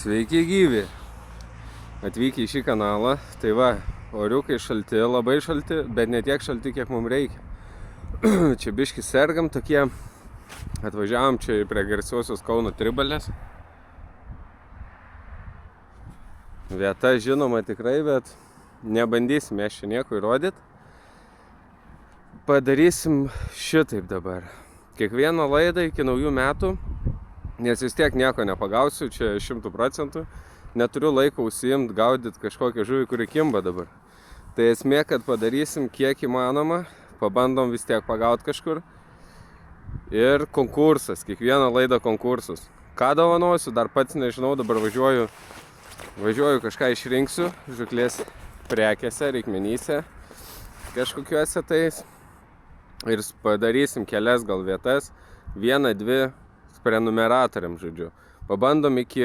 Sveiki gyvi, atvykę į šį kanalą. Tai va, oriukai šalti, labai šalti, bet ne tiek šalti, kiek mums reikia. Čia biški sergam tokie, atvažiavom čia prie garsiosios Kauno Tribalės. Vieta žinoma tikrai, bet nebandysim mes čia nieko įrodyti. Padarysim šitaip dabar. Kiekvieną laidą iki naujų metų, nes vis tiek nieko nepagausiu, čia 100%. Neturiu laiko užsiimt, gaudyti kažkokią žuvį, kuri kimba dabar. Tai esmė, kad padarysim kiek įmanoma, pabandom vis tiek pagauti kažkur. Ir konkursas, kiekvieną laidą konkursas. Ką dovanosiu, dar pats nežinau, dabar važiuoju kažką išrinksiu, žuklės prekėse, reikmenyse, kažkokiuose tais. Ir padarysim kelias gal vietas, 1-2 prenumeratoriam, žodžiu. Pabandom iki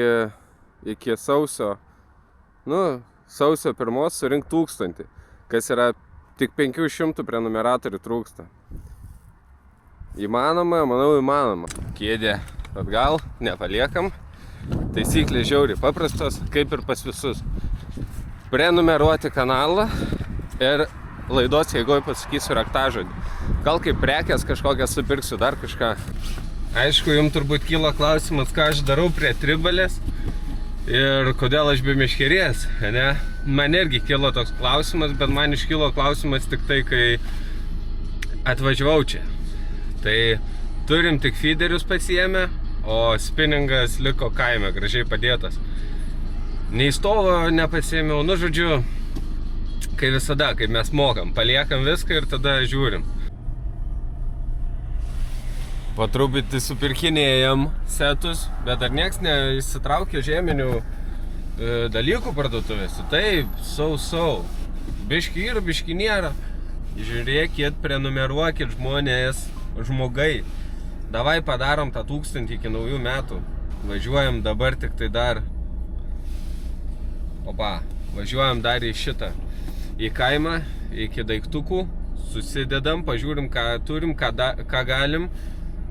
sausio 1 surinkti 1000, kas yra tik 500 prenumeratorių trūksta. Įmanoma, manau įmanoma. Kėdė atgal, nepaliekam. Taisyklės žiauriai paprastos, kaip ir pas visus. Prenumeruoti kanalą ir laidos eigoje pasakysiu raktažodį. Gal kaip prekės kažkokias supirksiu, dar kažką. Aišku, jums turbūt kyla klausimas, ką aš darau prie Tribalės ir kodėl aš be meškerės, ne? Man irgi kilo toks klausimas, bet man iškilo klausimas tik tai, kai atvažiavau čia. Tai turim tik feederius pasiėmę, o spinningas liko kaime, gražiai padėtas. Nei stovo nepasiėmiau, nu žodžiu, kai visada, kaip mes mokam, paliekam viską ir tada žiūrim. Po truputį supirkinėjam setus, bet dar nieks neįsitraukė žieminių dalykų parduotuvėse. Taip, sau. Biški yra, biški nėra. Žiūrėkit, prenumeruokit žmonės, žmogai. Davai padarom tą 1000 iki naujų metų. Važiuojam dabar tik tai dar. Važiuojam dar į šitą. Į kaimą, iki daiktukų. Susidedam, pažiūrim, ką turim, ką galim.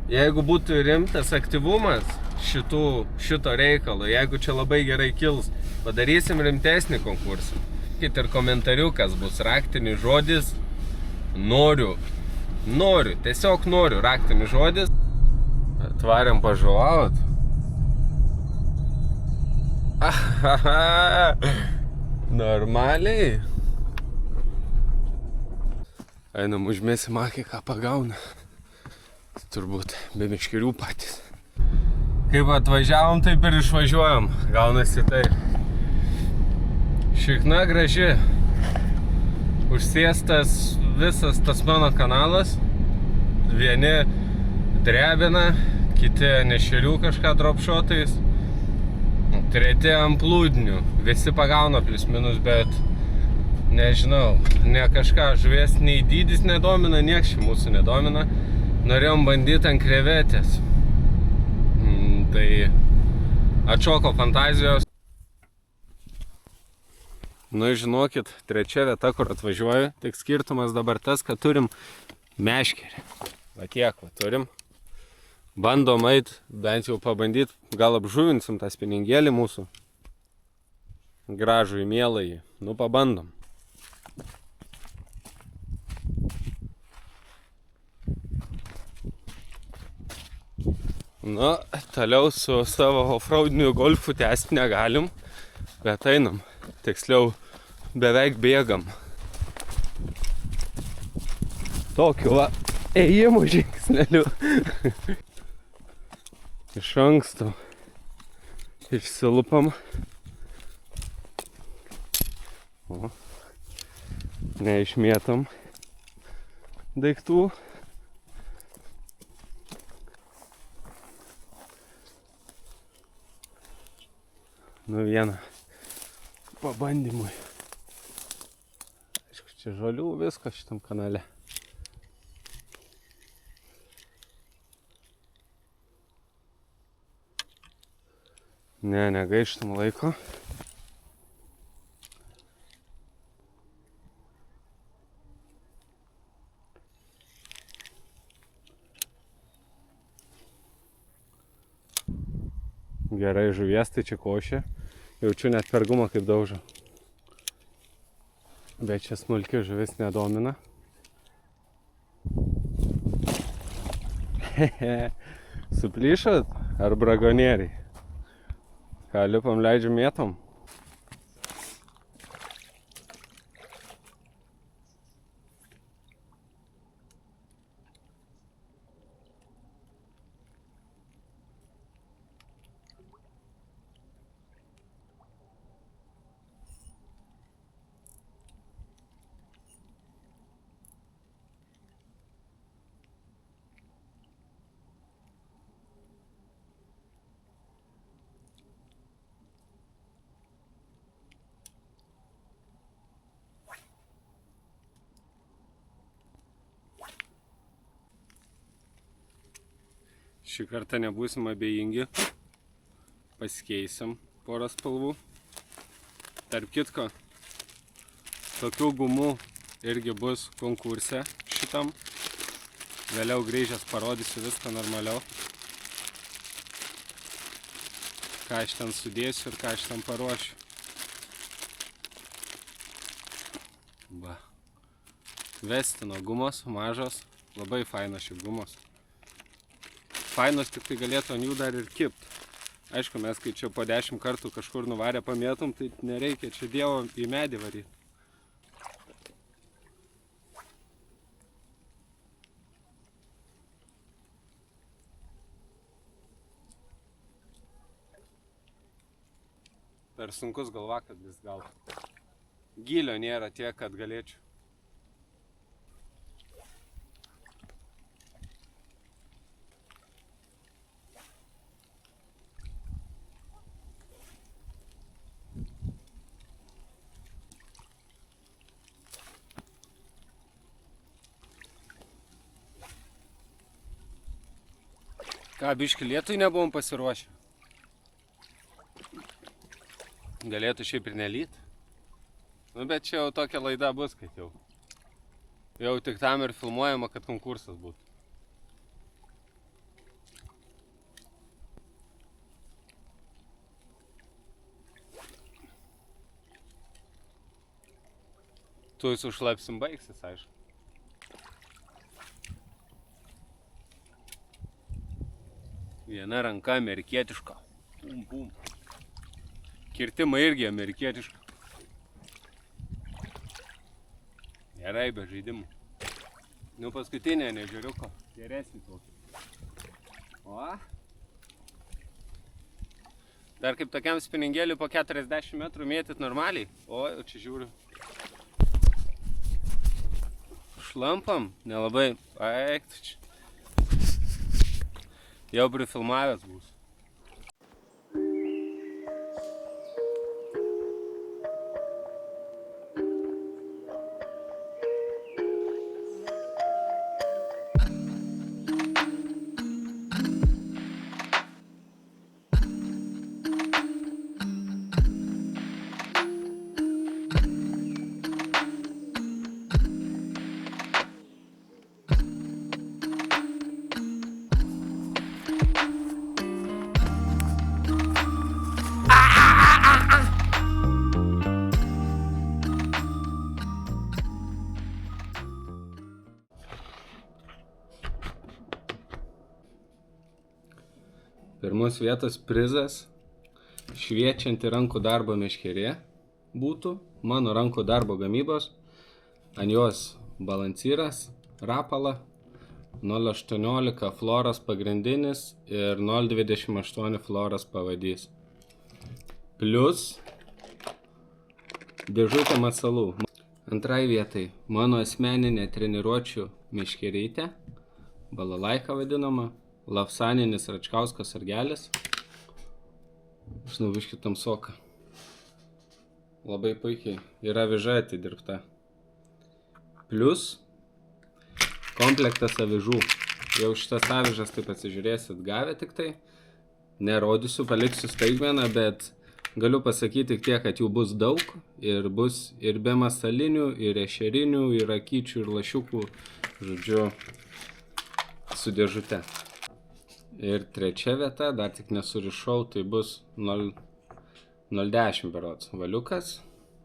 Jeigu būtų rimtas aktyvumas šito reikalo, jeigu čia labai gerai kils, padarysim rimtesnį konkursą. Ir komentariukas bus raktinis žodis noriu, tiesiog noriu raktinis žodis. Atvariam pažuvaut. Normaliai. Einam užmėsim akį, ką pagauna. Turbūt be meškerių patys. Kaip atvažiavom, taip ir išvažiuojam. Gaunasi tai. Šikna graži. Užsėstas visas tas mano kanalas. Vieni drebina, kiti nešerių kažką dropšotais. Treti ant plūdinių. Visi pagauna plius minus, bet nežinau, ne kažką žuvies nei dydis nedomina, nieks čia mūsų nedomina. Norėjom bandyti ant krevetės. Tai atšoko fantazijos. Nu, žinokit, trečia vieta, kur atvažiuoju. Tik skirtumas dabar tas, kad turim meškerį. Va tiek, va turim. Bandom eit, bent jau pabandyti. Gal apžuvinsim tą spiningėlį mūsų. Gražų į mieląjį. Nu, pabandom. Nu, toliau su savo offroadiniu golfu tęsti negalim, bet einam, tiksliau beveik bėgam. Tokiu va ėjimų žingsneliu. Iš anksto išsilupam. Neišmėtam daiktų. Nu, vieną pabandymui. Aišku, čia žolių viskas šitam kanale. Ne, negaištam laiko. Gerai žuvies, tai čia košė. Jaučiu net per gumą kaip daužo. Bet čia smulki žuvis nedomina. Suplyšot? Ar brakonieriai? Ką, lipam, leidžiam, mėtom? Šį kartą nebūsim abejingi, pasikeisim porą spalvų. Tarp kitko, tokių gumų irgi bus konkurse šitam. Vėliau grįžęs parodysiu viską normaliau. Ką aš ten sudėsiu ir ką aš ten paruošiu. Va. Vestino gumos, mažos, labai fainos šių gumos. Fainos tik tai galėtų ant jų dar ir kipt. Aišku, mes kai čia po 10 kartų kažkur nuvarę pamėtum, tai nereikia čia dievo į medį varyti. Per sunkus galvakablis gal. Gylio nėra tiek, kad galėčiau. Ką, biškį lietui nebuvom pasiruošę. Galėtų šiaip ir nelyt. Nu, bet čia jau tokia laida bus, kad jau tik tam ir filmuojama, kad konkursas būtų. Tu sušlapsim baigsis, aišku. Viena ranka amerikietiška. Bum, bum. Kirtimai irgi amerikietiška. Gerai, be žaidimų. Nu, paskutinė nežiūriuko. Geresnį tokį. O? Dar kaip tokiam spiningėliui po 40 metrų mėtyt normaliai. O, čia žiūriu. Šlampam, nelabai. Eik, čia. Jau prifilmavęs bus. Pirmos vietos prizas šviečianti rankų darbo meškerė būtų, mano rankų darbo gamybos, ant jos balancyras, rapala, 0,18 floras pagrindinis ir 0,28 floras pavadys. Plius dėžutė masalų. Antrai vietai mano asmeninė treniruočių meškerytė, balalaika vadinama, lavsaninis Račkauskas sargelis. Žinau, biškį tamsoka. Labai puikiai. Yra aviža atidirbta. Plius komplektas avižų. Jau šitas avižas taip atsižiūrėsit gavę tik tai. Nerodysiu, paliksiu staigmeną, bet galiu pasakyti tiek, kad jų bus daug. Ir bus ir be masalinių, ir ešerinių, ir akyčių, ir lašiukų. Žodžiu, su dėžute. Ir trečia vieta, dar tik nesurišau, tai bus 0,10 berods valiukas.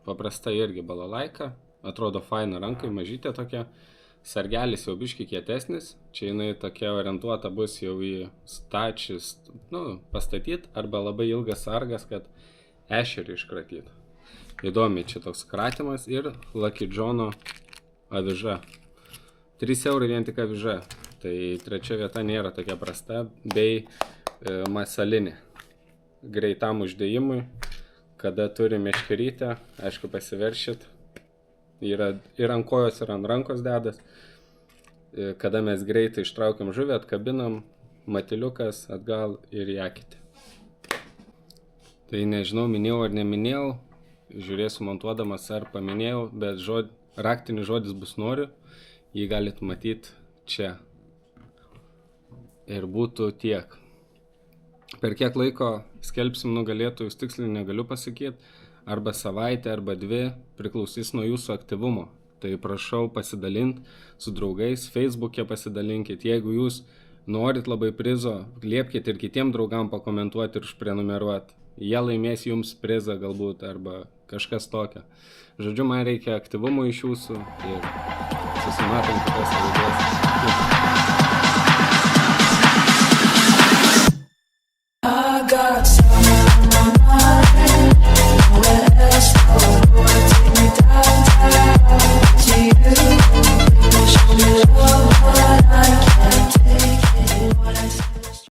Paprasta irgi balalaika. Atrodo faina rankai, mažytė tokia. Sargelis jau biški kietesnis. Čia jinai tokia orientuota bus jau į stačius, pastatyt, arba labai ilgas sargas, kad ešerį iškratyt. Įdomiai čia toks kratimas ir Lucky John'o aviža. 3 eurai vien tik aviža. Tai trečia vieta nėra tokia prasta, bei masalinė. Greitam uždėjimui, kada turi meškerytę, aišku pasiveršit. Yra ir ant kojos, ir ant rankos dedas. Kada mes greitai ištraukiam žuvį, atkabinam, matiliukas atgal ir į akitį. Tai nežinau, minėjau ar neminėjau, žiūrėsiu montuodamas ar paminėjau, bet raktinis žodis bus noriu, jį galit matyti čia. Ir būtų tiek. Per kiek laiko skelbsim nugalėtojus, tiksliai negaliu pasakyti, arba savaitę, arba 2, priklausys nuo jūsų aktyvumo. Tai prašau pasidalinti su draugais, Facebook'e pasidalinkit. Jeigu jūs norit labai prizo, liepkite ir kitiem draugam pakomentuoti ir užprenumeruoti. Jie laimės jums prizą galbūt, arba kažkas tokio. Žodžiu, man reikia aktyvumo iš jūsų ir susimatom kitas laidas.